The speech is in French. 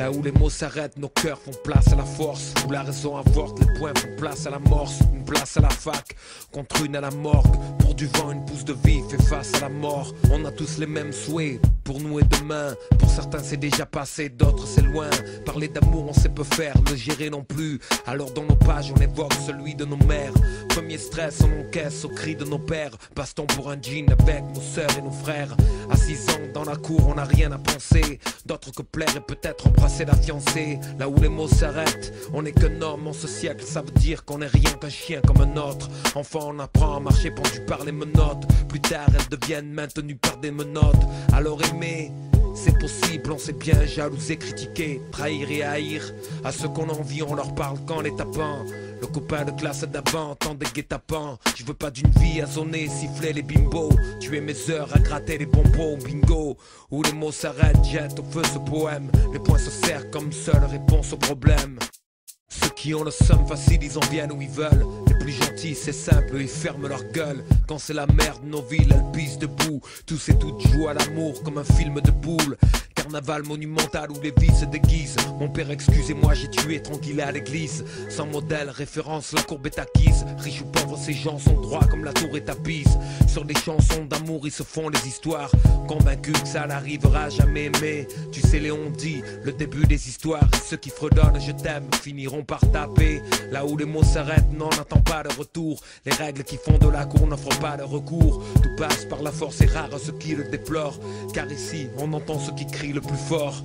Là où les mots s'arrêtent, nos cœurs font place à la force. Où la raison avorte, les points font place à la morse. Une place à la fac, contre une à la morgue. Pour du vent, une pousse de vie fait face à la mort. On a tous les mêmes souhaits, pour nous et demain. Pour certains c'est déjà passé, d'autres c'est loin. Parler d'amour on sait peu faire, le gérer non plus. Alors dans nos pages on évoque celui de nos mères. Premier stress on encaisse au cri de nos pères. Baston pour un jean avec nos sœurs et nos frères. À 6 ans dans la cour on n'a rien à penser. D'autres que plaire et peut-être embrasser la fiancée. Là où les mots s'arrêtent, on n'est qu'un homme en ce siècle. Ça veut dire qu'on n'est rien qu'un chien comme un autre. Enfant on apprend à marcher pendu par les menottes. Plus tard elles deviennent maintenues par des menottes. Alors aimer, c'est possible, on sait bien jalouser, critiquer, trahir et haïr. À ceux qu'on envie on leur parle quand les tapant. Le copain de classe d'avant tend des guet-apens. Je veux pas d'une vie à zoner, siffler les bimbos. Tuer mes heures à gratter les bonbons, bingo. Où les mots s'arrêtent, jettent au feu ce poème. Les points se serrent comme seule réponse au problème. Ceux qui ont le somme facile, ils en viennent où ils veulent. Les plus gentils, c'est simple, ils ferment leur gueule. Quand c'est la merde, nos villes, elles pissent debout. Tous et toutes jouent à l'amour comme un film de boule. Carnaval monumental où les vies se déguisent. Mon père, excusez-moi, j'ai tué tranquille à l'église. Sans modèle, référence, la courbe est acquise. Riches ou pauvres, ces gens sont droits comme la tour est à Pise. Sur des chansons d'amour, ils se font les histoires. Convaincus que ça n'arrivera jamais, mais tu sais, Léon dit, le début des histoires. Et ceux qui fredonnent je t'aime finiront par taper. Là où les mots s'arrêtent, n'en attend pas de retour. Les règles qui font de la cour n'offrent pas de recours. Tout passe par la force et rare ceux qui le déplorent. Car ici, on entend ceux qui crient le plus fort.